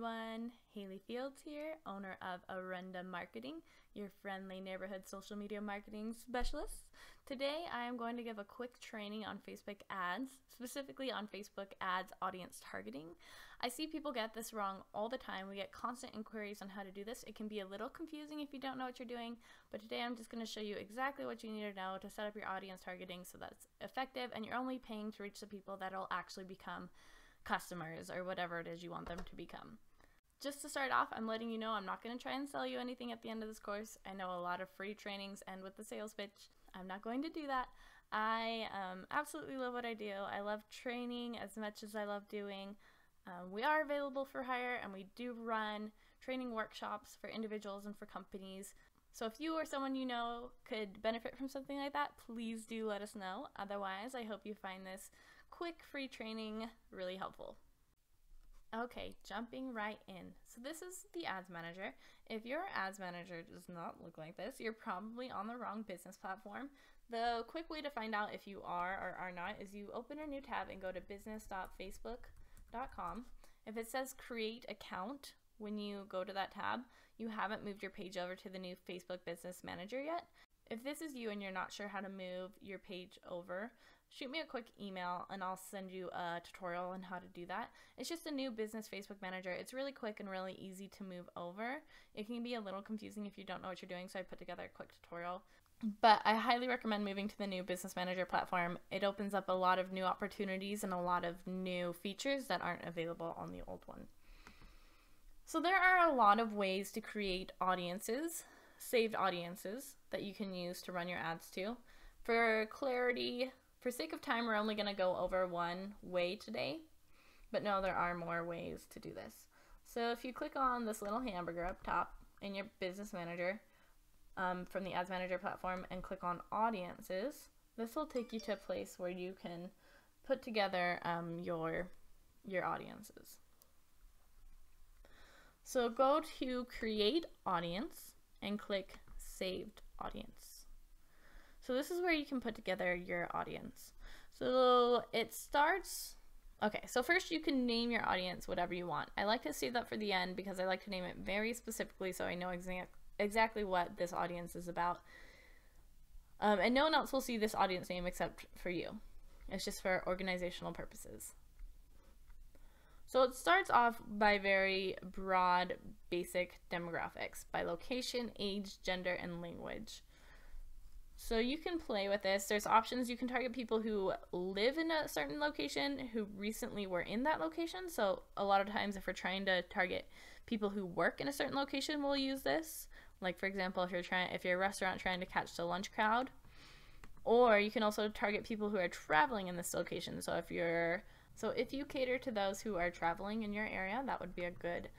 everyone, Haley Fields here, owner of Arenda Marketing, your friendly neighborhood social media marketing specialist. Today I am going to give a quick training on Facebook ads, specifically on Facebook ads audience targeting. I see people get this wrong all the time. We get constant inquiries on how to do this. It can be a little confusing if you don't know what you're doing, but today I'm just going to show you exactly what you need to know to set up your audience targeting so that's effective and you're only paying to reach the people that will actually become customers or whatever it is you want them to become. Just to start off, I'm letting you know I'm not going to try and sell you anything at the end of this course. I know a lot of free trainings end with the sales pitch. I'm not going to do that. I absolutely love what I do. I love training as much as I love doing. We are available for hire and we do run training workshops for individuals and for companies. So if you or someone you know could benefit from something like that, please do let us know. Otherwise, I hope you find this quick free training really helpful. Okay, jumping right in. So this is the ads manager. If your ads manager does not look like this, you're probably on the wrong business platform. The quick way to find out if you are or are not is you open a new tab and go to business.facebook.com. If it says create account when you go to that tab, you haven't moved your page over to the new Facebook Business Manager yet. If this is you and you're not sure how to move your page over, shoot me a quick email and I'll send you a tutorial on how to do that. It's just a new business Facebook manager. It's really quick and really easy to move over. It can be a little confusing if you don't know what you're doing, so I put together a quick tutorial. But I highly recommend moving to the new business manager platform. It opens up a lot of new opportunities and a lot of new features that aren't available on the old one. So there are a lot of ways to create audiences, saved audiences that you can use to run your ads to. For clarity, for sake of time, we're only going to go over one way today, but no, there are more ways to do this. So if you click on this little hamburger up top in your business manager from the ads manager platform and click on audiences, this will take you to a place where you can put together your audiences. So go to create audience and click saved audience. So this is where you can put together your audience. So it starts, okay, so first you can name your audience whatever you want. I like to save that for the end because I like to name it very specifically so I know exactly what this audience is about. And no one else will see this audience name except for you. It's just for organizational purposes. So it starts off by very broad, basic demographics by location, age, gender, and language. So you can play with this. There's options. You can target people who live in a certain location, who recently were in that location. So a lot of times if we're trying to target people who work in a certain location, we'll use this. Like for example, if you're a restaurant trying to catch the lunch crowd. Or you can also target people who are traveling in this location. So if you cater to those who are traveling in your area, that would be a good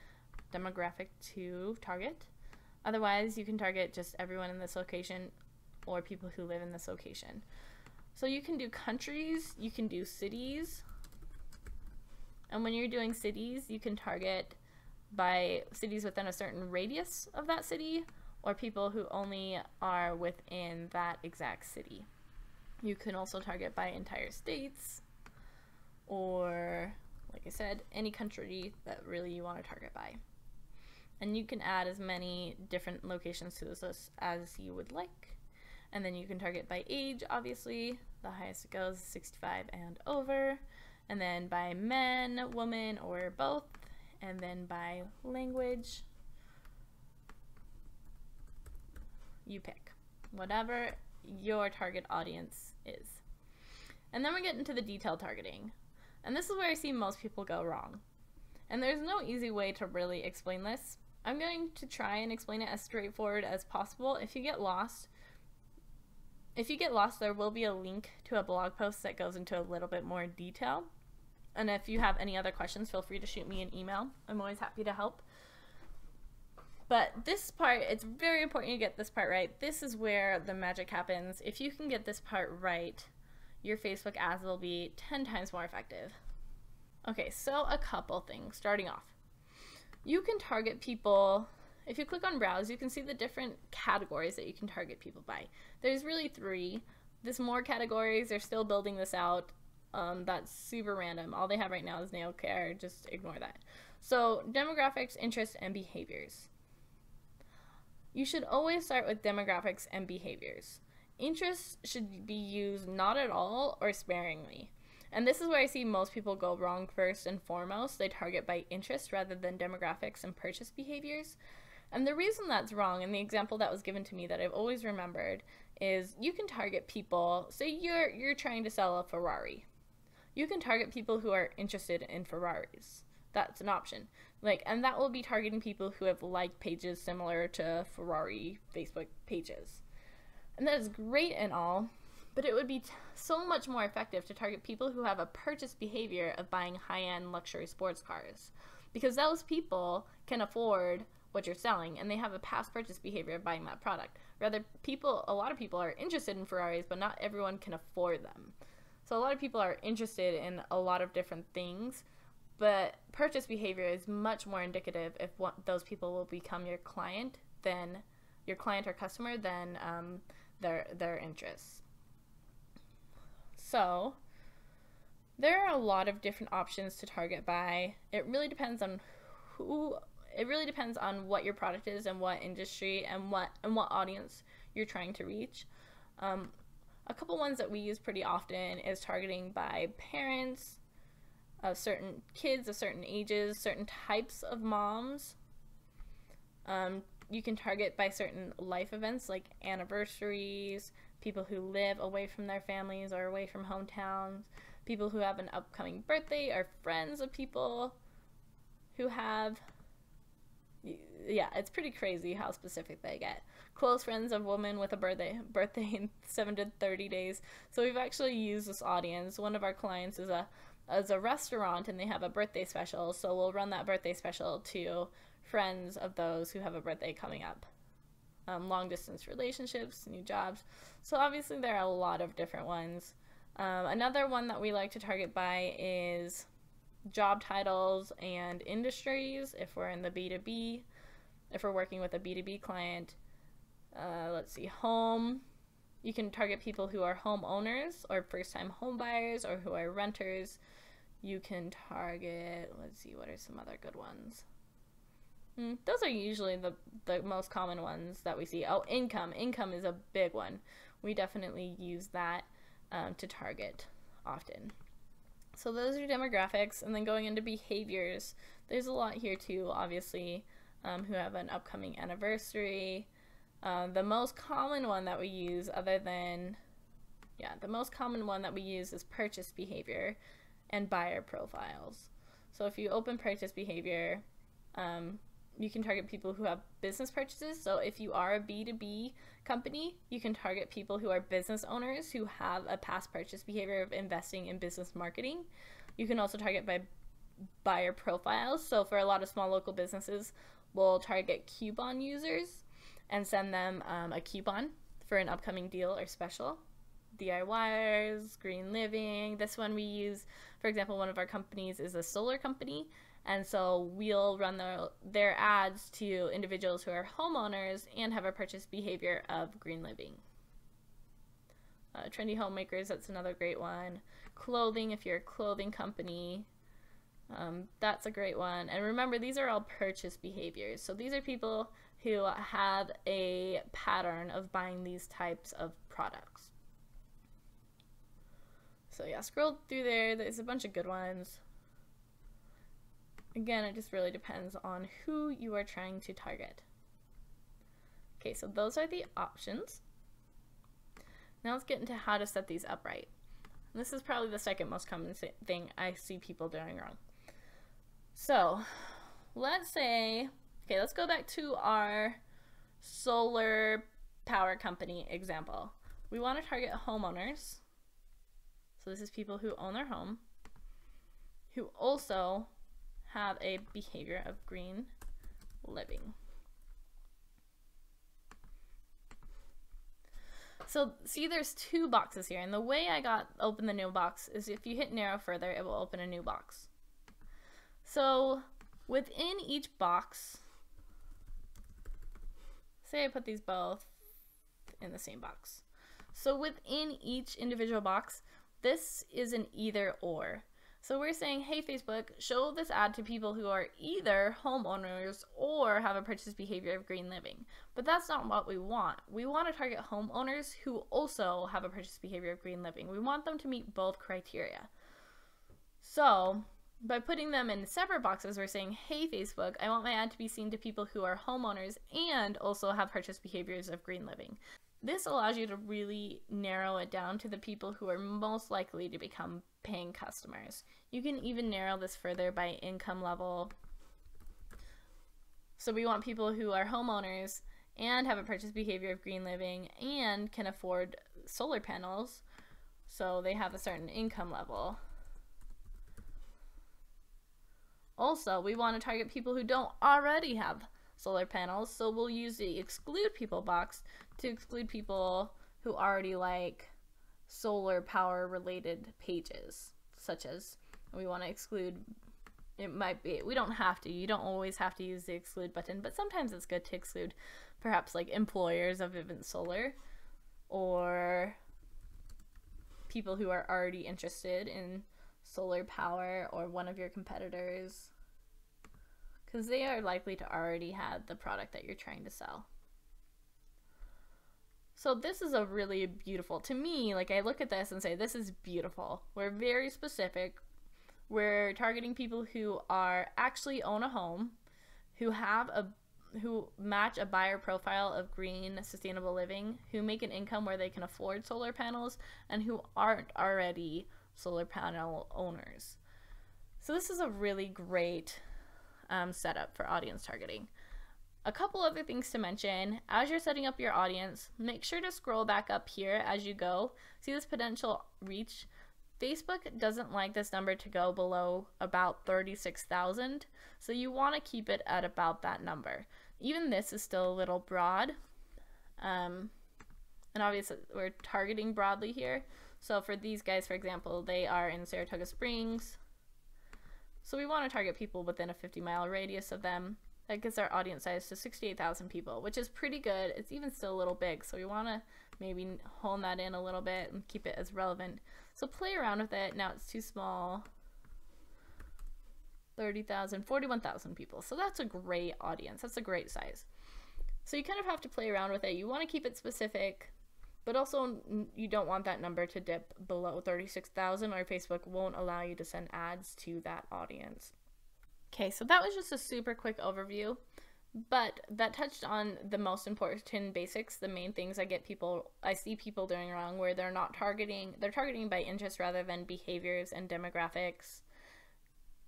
demographic to target. Otherwise, you can target just everyone in this location or people who live in this location. So you can do countries, you can do cities, and when you're doing cities, you can target by cities within a certain radius of that city or people who only are within that exact city. You can also target by entire states or, like I said, any country that really you want to target by. And you can add as many different locations to this list as you would like. And then you can target by age, obviously. The highest it goes is 65 and over. And then by men, woman, or both. And then by language. You pick whatever your target audience is. And then we get into the detailed targeting. And this is where I see most people go wrong. And there's no easy way to really explain this. I'm going to try and explain it as straightforward as possible. If you get lost, there will be a link to a blog post that goes into a little bit more detail. And if you have any other questions, feel free to shoot me an email. I'm always happy to help. But this part, it's very important you get this part right. This is where the magic happens. If you can get this part right, your Facebook ads will be 10 times more effective. Okay, so a couple things starting off. You can target people. If you click on browse, you can see the different categories that you can target people by. There's really 3. There's more categories. They're still building this out. That's super random. All they have right now is nail care. Just ignore that. So demographics, interests, and behaviors. You should always start with demographics and behaviors. Interests should be used not at all or sparingly. And this is where I see most people go wrong first and foremost. They target by interest rather than demographics and purchase behaviors. And the reason that's wrong, and the example that was given to me that I've always remembered, is you can target people, say you're trying to sell a Ferrari. You can target people who are interested in Ferraris. That's an option. And that will be targeting people who have liked pages similar to Ferrari Facebook pages. And that is great and all, but it would be so much more effective to target people who have a purchase behavior of buying high-end luxury sports cars, because those people can afford what you're selling and they have a past purchase behavior of buying that product. Rather, a lot of people are interested in Ferraris, but not everyone can afford them. So a lot of people are interested in a lot of different things, but purchase behavior is much more indicative if those people will become your client or customer than their interests. So there are a lot of different options to target by. It really depends on what your product is and what industry and what audience you're trying to reach. A couple ones that we use pretty often is targeting by parents of certain kids of certain ages, certain types of moms. You can target by certain life events like anniversaries, people who live away from their families or away from hometowns, people who have an upcoming birthday, or friends of people who have, yeah, it's pretty crazy how specific they get. Close friends of women with a birthday in 7 to 30 days. So we've actually used this audience. One of our clients is a restaurant and they have a birthday special, so we'll run that birthday special to friends of those who have a birthday coming up. Long distance relationships, new jobs. So obviously there are a lot of different ones. Another one that we like to target by is job titles and industries if we're in the B2B, if we're working with a B2B client. Let's see, home. You can target people who are homeowners or first-time home buyers or who are renters. You can target, let's see, what are some other good ones? Those are usually the most common ones that we see. Oh, income. Income is a big one. We definitely use that to target often. So those are demographics, and then going into behaviors, there's a lot here too, obviously, who have an upcoming anniversary. The most common one that we use is purchase behavior and buyer profiles. So if you open purchase behavior, you can target people who have business purchases. So if you are a B2B company, you can target people who are business owners who have a past purchase behavior of investing in business marketing. You can also target by buyer profiles. So for a lot of small local businesses, we'll target coupon users and send them a coupon for an upcoming deal or special. DIYers, Green Living. This one we use, for example, one of our companies is a solar company, and so we'll run their ads to individuals who are homeowners and have a purchase behavior of Green Living. Trendy Homemakers, that's another great one. Clothing, if you're a clothing company, that's a great one. And remember, these are all purchase behaviors. So these are people who have a pattern of buying these types of products. So yeah, scroll through there. There's a bunch of good ones. Again, it just really depends on who you are trying to target. Okay, so those are the options. Now let's get into how to set these up right. And this is probably the second most common thing I see people doing wrong. So let's say, okay, let's go back to our solar power company example. We want to target homeowners. So this is people who own their home, who also have a behavior of green living. So see, there's two boxes here, and the way I open the new box is if you hit narrow further, it will open a new box. So within each box, say I put these both in the same box. So within each individual box, This is an either or. So we're saying, hey, Facebook, show this ad to people who are either homeowners or have a purchase behavior of green living. But that's not what we want. We want to target homeowners who also have a purchase behavior of green living. We want them to meet both criteria. So by putting them in separate boxes, we're saying, hey, Facebook, I want my ad to be seen to people who are homeowners and also have purchase behaviors of green living. This allows you to really narrow it down to the people who are most likely to become paying customers. You can even narrow this further by income level. So we want people who are homeowners and have a purchase behavior of green living and can afford solar panels, so they have a certain income level. Also, we want to target people who don't already have solar panels, so we'll use the exclude people box to exclude people who already like solar power related pages, such as we want to exclude, it might be, we don't have to, you don't always have to use the exclude button, but sometimes it's good to exclude perhaps like employers of Vivint Solar or people who are already interested in solar power or one of your competitors, because they are likely to already have the product that you're trying to sell. So this is a really beautiful, to me, like I look at this and say, this is beautiful. We're very specific. We're targeting people who are actually own a home, who match a buyer profile of green, sustainable living, who make an income where they can afford solar panels, and who aren't already solar panel owners. So this is a really great setup for audience targeting. A couple other things to mention: as you're setting up your audience, make sure to scroll back up here as you go. See this potential reach? Facebook doesn't like this number to go below about 36,000, so you want to keep it at about that number. Even this is still a little broad, and obviously we're targeting broadly here. So for these guys, for example, they are in Saratoga Springs, so we want to target people within a 50-mile radius of them. That gets our audience size to 68,000 people, which is pretty good. It's even still a little big, so we want to maybe hone that in a little bit and keep it as relevant. So play around with it. Now it's too small. 30,000, 41,000 people. So that's a great audience. That's a great size. So you kind of have to play around with it. You want to keep it specific, but also you don't want that number to dip below 36,000, or Facebook won't allow you to send ads to that audience. Okay, so that was just a super quick overview, but that touched on the most important basics, the main things I see people doing wrong, where they're targeting by interest rather than behaviors and demographics,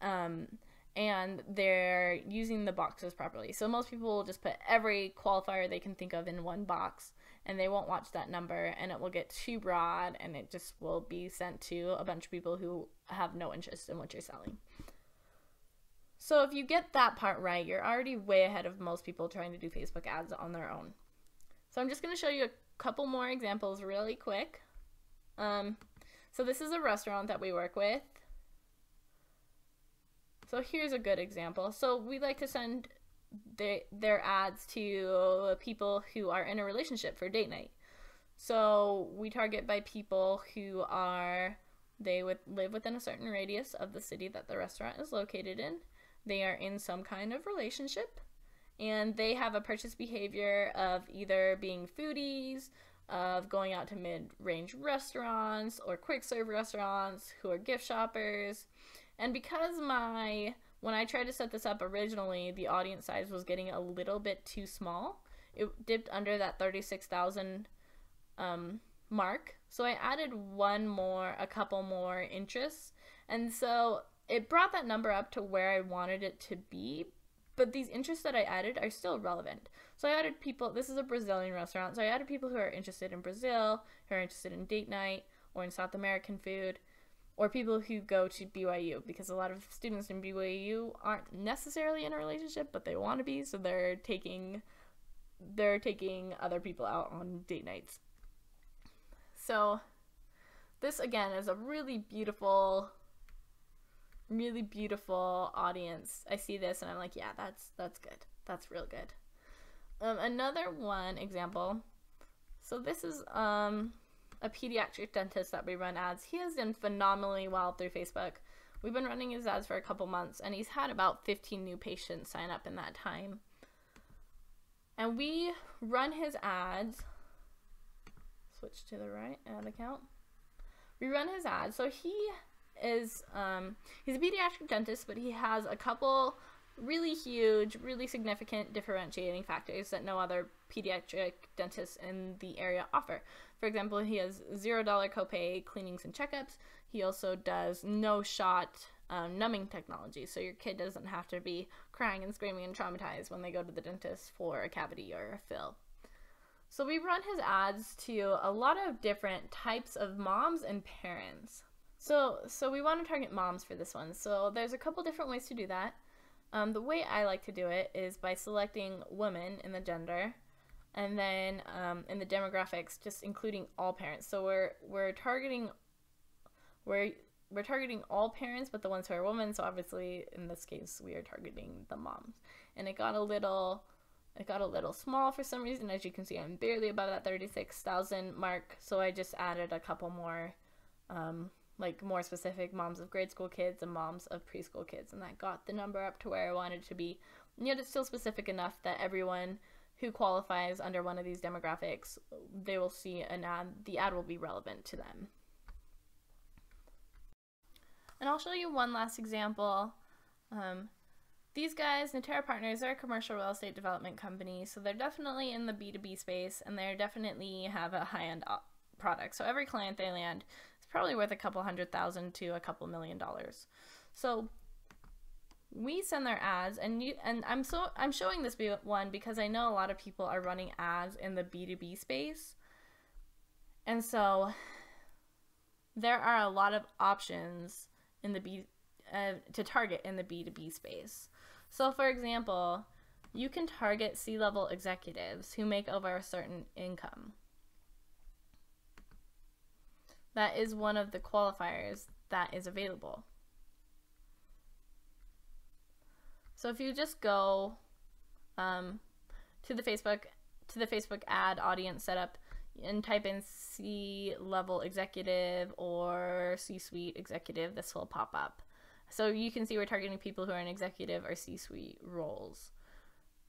and they're using the boxes properly. So most people will just put every qualifier they can think of in one box, and they won't watch that number, and it will get too broad, and it just will be sent to a bunch of people who have no interest in what you're selling. So if you get that part right, you're already way ahead of most people trying to do Facebook ads on their own. So I'm just going to show you a couple more examples really quick. So this is a restaurant that we work with. So here's a good example. So we like to send their ads to people who are in a relationship for date night. So we target by people who they would live within a certain radius of the city that the restaurant is located in. They are in some kind of relationship, and they have a purchase behavior of either being foodies, of going out to mid-range restaurants or quick serve restaurants, who are gift shoppers. And because when I tried to set this up originally, the audience size was getting a little bit too small. It dipped under that 36,000 mark. So I added a couple more interests. And so it brought that number up to where I wanted it to be, but these interests that I added are still relevant. So I added people, this is a Brazilian restaurant, so I added people who are interested in Brazil, who are interested in date night, or in South American food, or people who go to BYU, because a lot of students in BYU aren't necessarily in a relationship, but they want to be, so they're taking other people out on date nights. So this, again, is a really beautiful audience. I see this and I'm like, yeah, that's good. That's real good. Another one example. So this is a pediatric dentist that we run ads. He has done phenomenally well through Facebook. We've been running his ads for a couple months, and he's had about 15 new patients sign up in that time. And we run his ads. Switch to the right, ad account. We run his ads. So he is, he's a pediatric dentist, but he has a couple really huge, really significant differentiating factors that no other pediatric dentists in the area offer. For example, he has $0 copay cleanings and checkups. He also does no shot numbing technology, so your kid doesn't have to be crying and screaming and traumatized when they go to the dentist for a cavity or a fill. So we run his ads to a lot of different types of moms and parents. So we want to target moms for this one. So there's a couple different ways to do that. The way I like to do it is by selecting women in the gender, and then in the demographics, just including all parents. So we're targeting all parents, but the ones who are women. So obviously, in this case, we are targeting the moms. And it got a little small for some reason. As you can see, I'm barely above that 36,000 mark. So I just added a couple more, like more specific moms of grade school kids and moms of preschool kids, and that got the number up to where I wanted it to be. And yet it's still specific enough that everyone who qualifies under one of these demographics, they will see an ad. The ad will be relevant to them. And I'll show you one last example. These guys, Natera Partners, are a commercial real estate development company, so they're definitely in the B2B space, and they definitely have a high-end product. So every client they land is probably worth a couple $100,000 to a couple $1 million. So we send their ads, and I'm showing this one because I know a lot of people are running ads in the B2B space, and so there are a lot of options in the to target in the B2B space. So for example, you can target C-level executives who make over a certain income. That is one of the qualifiers that is available. So if you just go to the Facebook ad audience setup and type in C-level executive or C-suite executive, this will pop up. So you can see we're targeting people who are in executive or C-suite roles.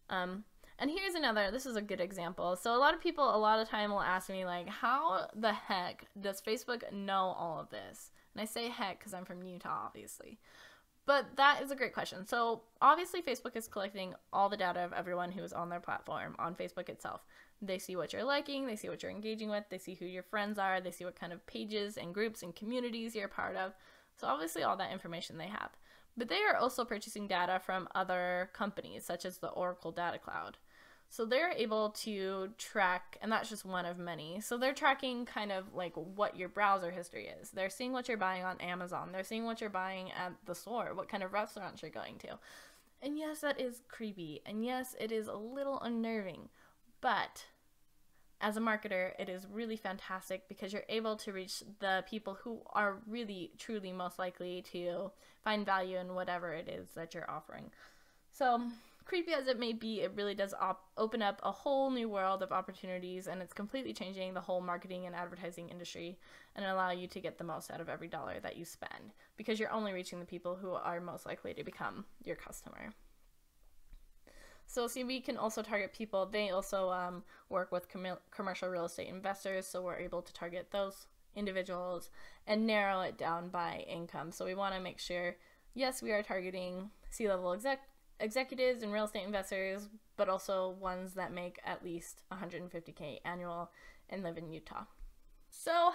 And here's another, this is a good example. So a lot of people a lot of time will ask me, like, how the heck does Facebook know all of this? And I say heck because I'm from Utah, obviously. But that is a great question. So obviously Facebook is collecting all the data of everyone who is on their platform on Facebook itself. They see what you're liking, they see what you're engaging with, they see who your friends are, they see what kind of pages and groups and communities you're a part of. So obviously all that information they have. But they are also purchasing data from other companies, such as the Oracle Data Cloud. So they're able to track, and that's just one of many. So they're tracking kind of like what your browser history is. They're seeing what you're buying on Amazon. They're seeing what you're buying at the store, what kind of restaurants you're going to. And yes, that is creepy. And yes, it is a little unnerving. But as a marketer, it is really fantastic because you're able to reach the people who are really, truly most likely to find value in whatever it is that you're offering. So creepy as it may be, it really does open up a whole new world of opportunities, and it's completely changing the whole marketing and advertising industry and allow you to get the most out of every dollar that you spend because you're only reaching the people who are most likely to become your customer. So see, we can also target people. They also work with commercial real estate investors, so we're able to target those individuals and narrow it down by income. So we want to make sure, yes, we are targeting C-level executives and real estate investors, but also ones that make at least $150K annual and live in Utah. So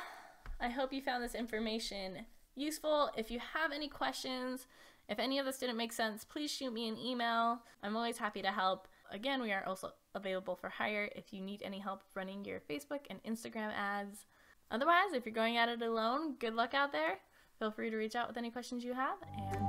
I hope you found this information useful. If you have any questions, if any of this didn't make sense, please shoot me an email. I'm always happy to help. Again, we are also available for hire if you need any help running your Facebook and Instagram ads. Otherwise, if you're going at it alone, good luck out there. Feel free to reach out with any questions you have, and